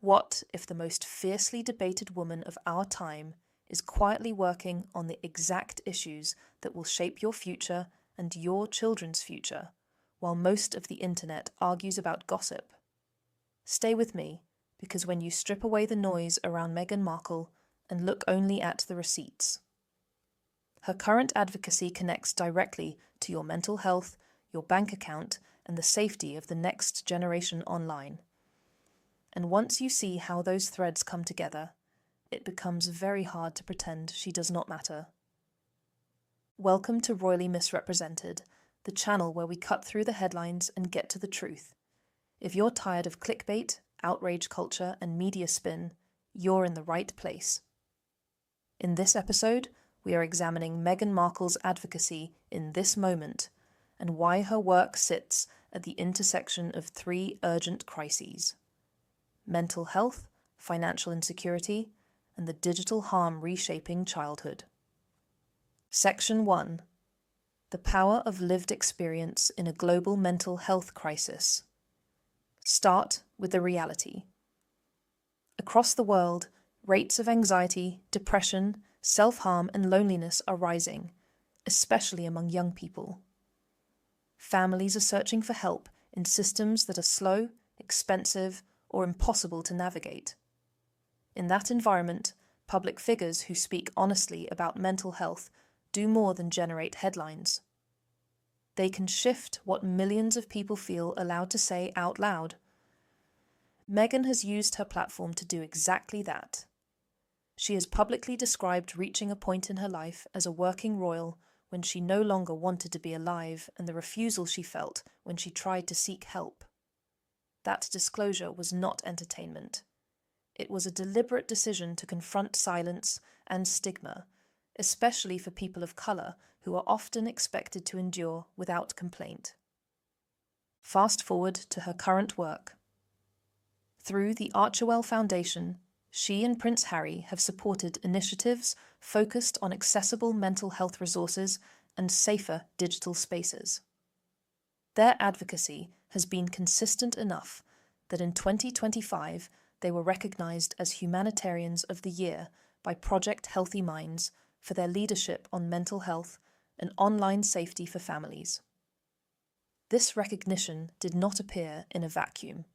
What if the most fiercely debated woman of our time is quietly working on the exact issues that will shape your future and your children's future, while most of the internet argues about gossip? Stay with me, because when you strip away the noise around Meghan Markle and look only at the receipts, her current advocacy connects directly to your mental health, your bank account, and the safety of the next generation online. And once you see how those threads come together, it becomes very hard to pretend she does not matter. Welcome to Royally Misrepresented, the channel where we cut through the headlines and get to the truth. If you're tired of clickbait, outrage culture, and media spin, you're in the right place. In this episode, we are examining Meghan Markle's advocacy in this moment and why her work sits at the intersection of three urgent crises: mental health, financial insecurity, and the digital harm reshaping childhood. Section 1. The power of lived experience in a global mental health crisis. Start with the reality. Across the world, rates of anxiety, depression, self-harm, and loneliness are rising, especially among young people. Families are searching for help in systems that are slow, expensive, or impossible to navigate. In that environment, public figures who speak honestly about mental health do more than generate headlines. They can shift what millions of people feel allowed to say out loud. Meghan has used her platform to do exactly that. She has publicly described reaching a point in her life as a working royal when she no longer wanted to be alive, and the refusal she felt when she tried to seek help. That disclosure was not entertainment. It was a deliberate decision to confront silence and stigma, especially for people of colour who are often expected to endure without complaint. Fast forward to her current work. Through the Archewell Foundation, she and Prince Harry have supported initiatives focused on accessible mental health resources and safer digital spaces. Their advocacy has been consistent enough that in 2025 they were recognised as Humanitarians of the Year by Project Healthy Minds for their leadership on mental health and online safety for families. This recognition did not appear in a vacuum.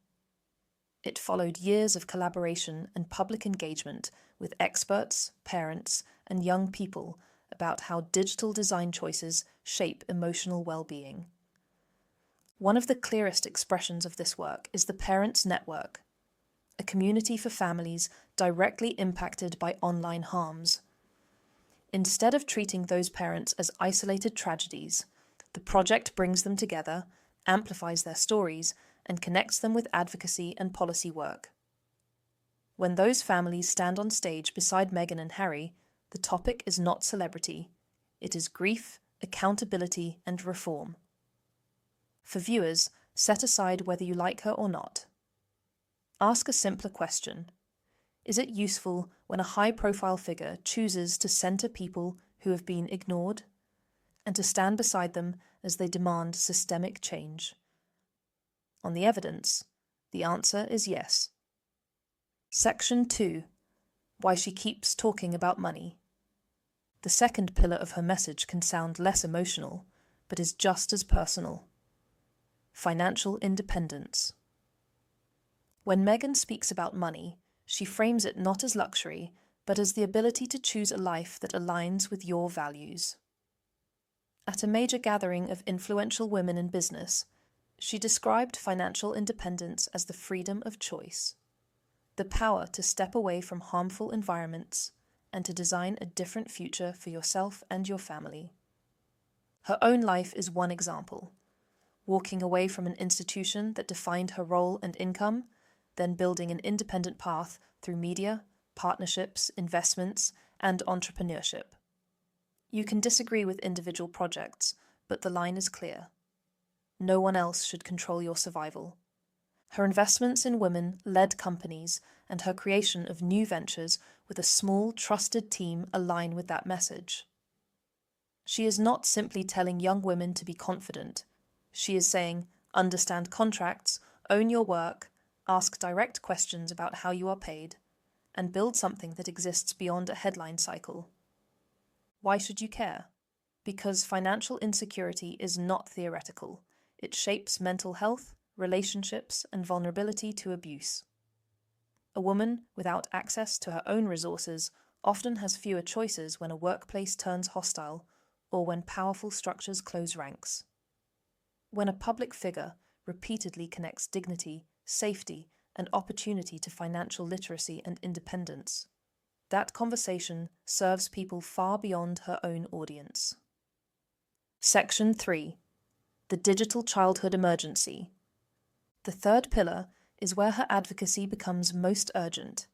It followed years of collaboration and public engagement with experts, parents, and young people about how digital design choices shape emotional well-being. One of the clearest expressions of this work is the Parents Network, a community for families directly impacted by online harms. Instead of treating those parents as isolated tragedies, the project brings them together, amplifies their stories, and connects them with advocacy and policy work. When those families stand on stage beside Meghan and Harry, the topic is not celebrity. It is grief, accountability, and reform. For viewers, set aside whether you like her or not. Ask a simpler question. Is it useful when a high-profile figure chooses to centre people who have been ignored, and to stand beside them as they demand systemic change? On the evidence, the answer is yes. Section 2. Why she keeps talking about money. The second pillar of her message can sound less emotional, but is just as personal. Financial independence. When Meghan speaks about money, she frames it not as luxury, but as the ability to choose a life that aligns with your values. At a major gathering of influential women in business, she described financial independence as the freedom of choice, the power to step away from harmful environments and to design a different future for yourself and your family. Her own life is one example, walking away from an institution that defined her role and income, then building an independent path through media, partnerships, investments, and entrepreneurship. You can disagree with individual projects, but the line is clear. No one else should control your survival. Her investments in women-led companies and her creation of new ventures with a small, trusted team align with that message. She is not simply telling young women to be confident. She is saying, understand contracts, own your work, ask direct questions about how you are paid, and build something that exists beyond a headline cycle. Why should you care? Because financial insecurity is not theoretical. It shapes mental health, relationships, and vulnerability to abuse. A woman without access to her own resources often has fewer choices when a workplace turns hostile or when powerful structures close ranks. When a public figure repeatedly connects dignity, safety, and opportunity to financial literacy and independence, that conversation serves people far beyond her own audience. Section 3. The Digital Childhood Emergency. The third pillar is where her advocacy becomes most urgent.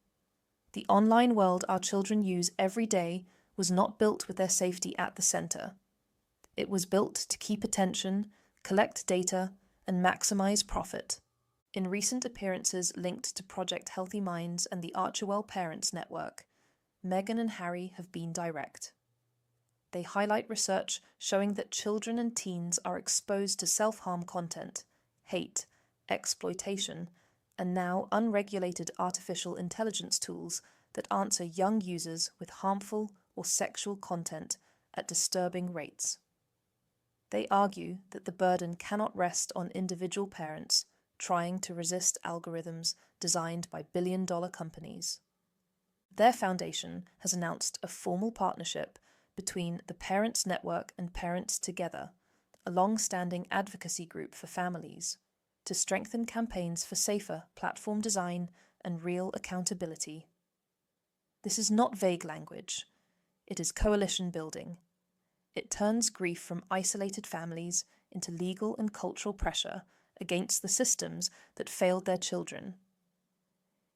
The online world our children use every day was not built with their safety at the center. It was built to keep attention, collect data, and maximize profit. In recent appearances linked to Project Healthy Minds and the Archewell Parents Network, Meghan and Harry have been direct. They highlight research showing that children and teens are exposed to self-harm content, hate, exploitation, and now unregulated artificial intelligence tools that answer young users with harmful or sexual content at disturbing rates. They argue that the burden cannot rest on individual parents trying to resist algorithms designed by billion-dollar companies. Their foundation has announced a formal partnership between the Parents Network and Parents Together, a long-standing advocacy group for families, to strengthen campaigns for safer platform design and real accountability. This is not vague language. It is coalition building. It turns grief from isolated families into legal and cultural pressure against the systems that failed their children.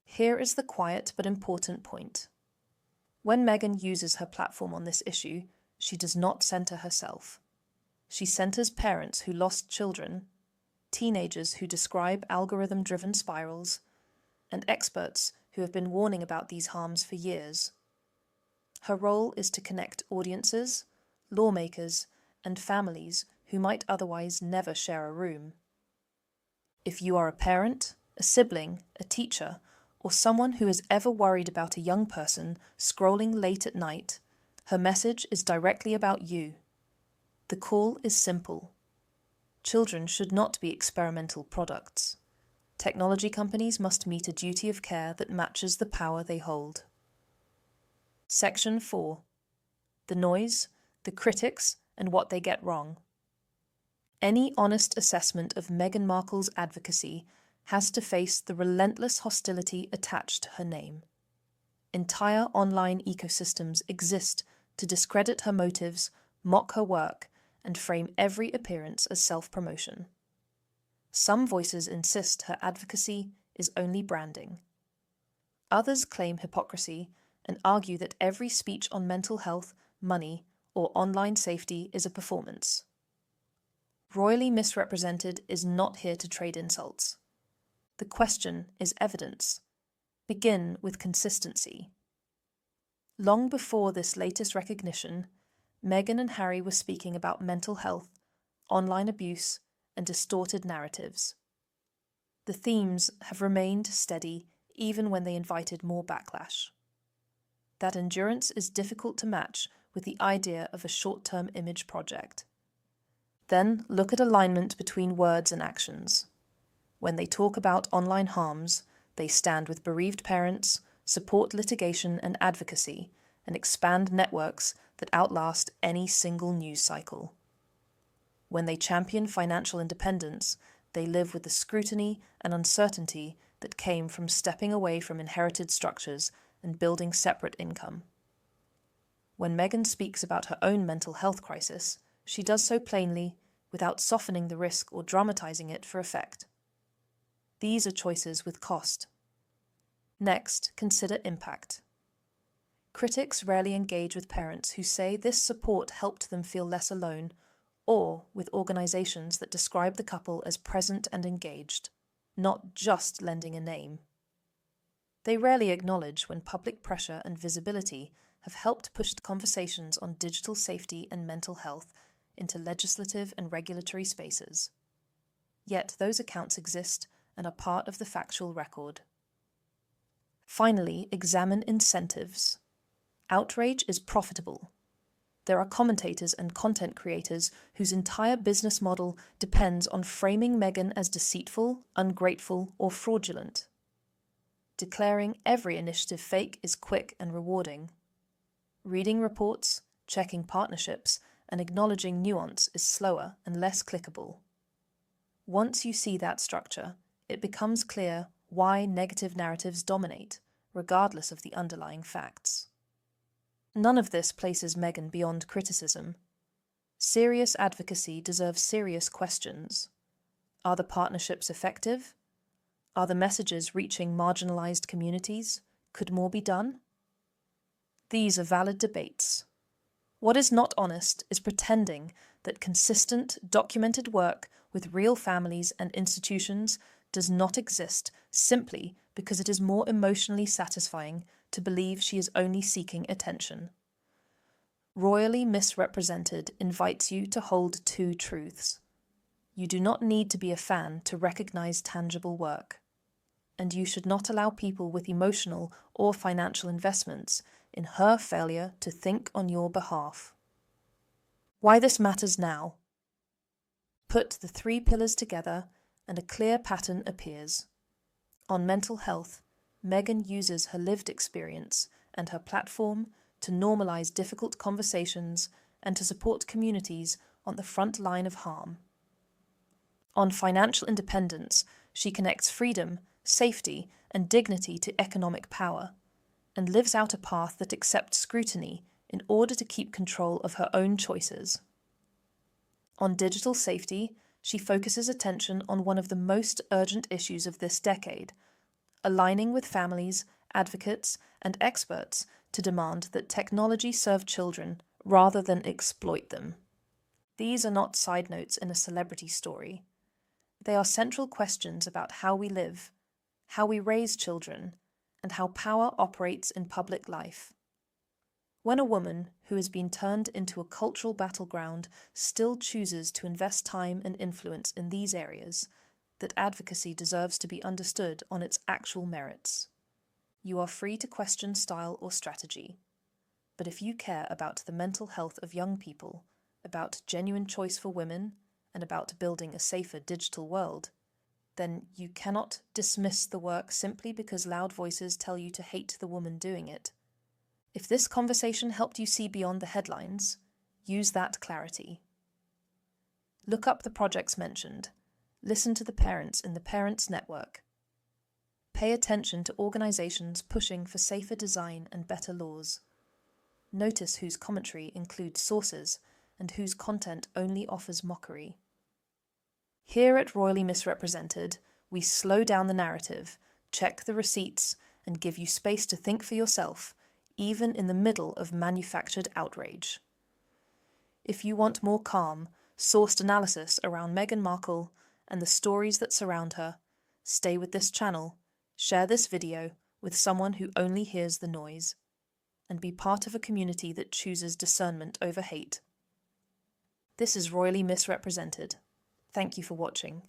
Here is the quiet but important point. When Meghan uses her platform on this issue, she does not center herself. She centers parents who lost children, teenagers who describe algorithm-driven spirals, and experts who have been warning about these harms for years. Her role is to connect audiences, lawmakers, and families who might otherwise never share a room. If you are a parent, a sibling, a teacher, or someone who is ever worried about a young person scrolling late at night, her message is directly about you. The call is simple. Children should not be experimental products. Technology companies must meet a duty of care that matches the power they hold. Section 4. The noise, the critics, and what they get wrong. Any honest assessment of Meghan Markle's advocacy has to face the relentless hostility attached to her name. Entire online ecosystems exist to discredit her motives, mock her work, and frame every appearance as self-promotion. Some voices insist her advocacy is only branding. Others claim hypocrisy and argue that every speech on mental health, money, or online safety is a performance. Royally Misrepresented is not here to trade insults. The question is evidence. Begin with consistency. Long before this latest recognition, Meghan and Harry were speaking about mental health, online abuse, and distorted narratives. The themes have remained steady even when they invited more backlash. That endurance is difficult to match with the idea of a short-term image project. Then look at alignment between words and actions. When they talk about online harms, they stand with bereaved parents, support litigation and advocacy, and expand networks that outlast any single news cycle. When they champion financial independence, they live with the scrutiny and uncertainty that came from stepping away from inherited structures and building separate income. When Meghan speaks about her own mental health crisis, she does so plainly, without softening the risk or dramatizing it for effect. These are choices with cost. Next, consider impact. Critics rarely engage with parents who say this support helped them feel less alone, or with organizations that describe the couple as present and engaged, not just lending a name. They rarely acknowledge when public pressure and visibility have helped push conversations on digital safety and mental health into legislative and regulatory spaces. Yet those accounts exist and are part of the factual record. Finally, examine incentives. Outrage is profitable. There are commentators and content creators whose entire business model depends on framing Meghan as deceitful, ungrateful, or fraudulent. Declaring every initiative fake is quick and rewarding. Reading reports, checking partnerships, and acknowledging nuance is slower and less clickable. Once you see that structure, it becomes clear why negative narratives dominate, regardless of the underlying facts. None of this places Meghan beyond criticism. Serious advocacy deserves serious questions. Are the partnerships effective? Are the messages reaching marginalized communities? Could more be done? These are valid debates. What is not honest is pretending that consistent, documented work with real families and institutions does not exist simply because it is more emotionally satisfying to believe she is only seeking attention. Royally Misrepresented invites you to hold two truths. You do not need to be a fan to recognize tangible work, and you should not allow people with emotional or financial investments in her failure to think on your behalf. Why this matters now. Put the three pillars together and a clear pattern appears. On mental health, Meghan uses her lived experience and her platform to normalize difficult conversations and to support communities on the front line of harm. On financial independence, she connects freedom, safety, and dignity to economic power, and lives out a path that accepts scrutiny in order to keep control of her own choices. On digital safety, she focuses attention on one of the most urgent issues of this decade, aligning with families, advocates, and experts to demand that technology serve children rather than exploit them. These are not side notes in a celebrity story. They are central questions about how we live, how we raise children, and how power operates in public life. When a woman who has been turned into a cultural battleground still chooses to invest time and influence in these areas, that advocacy deserves to be understood on its actual merits. You are free to question style or strategy, but if you care about the mental health of young people, about genuine choice for women, and about building a safer digital world, then you cannot dismiss the work simply because loud voices tell you to hate the woman doing it. If this conversation helped you see beyond the headlines, use that clarity. Look up the projects mentioned. Listen to the parents in the Parents Network. Pay attention to organizations pushing for safer design and better laws. Notice whose commentary includes sources and whose content only offers mockery. Here at Royally Misrepresented, we slow down the narrative, check the receipts, and give you space to think for yourself, even in the middle of manufactured outrage. If you want more calm, sourced analysis around Meghan Markle and the stories that surround her, stay with this channel, share this video with someone who only hears the noise, and be part of a community that chooses discernment over hate. This is Royally Misrepresented. Thank you for watching.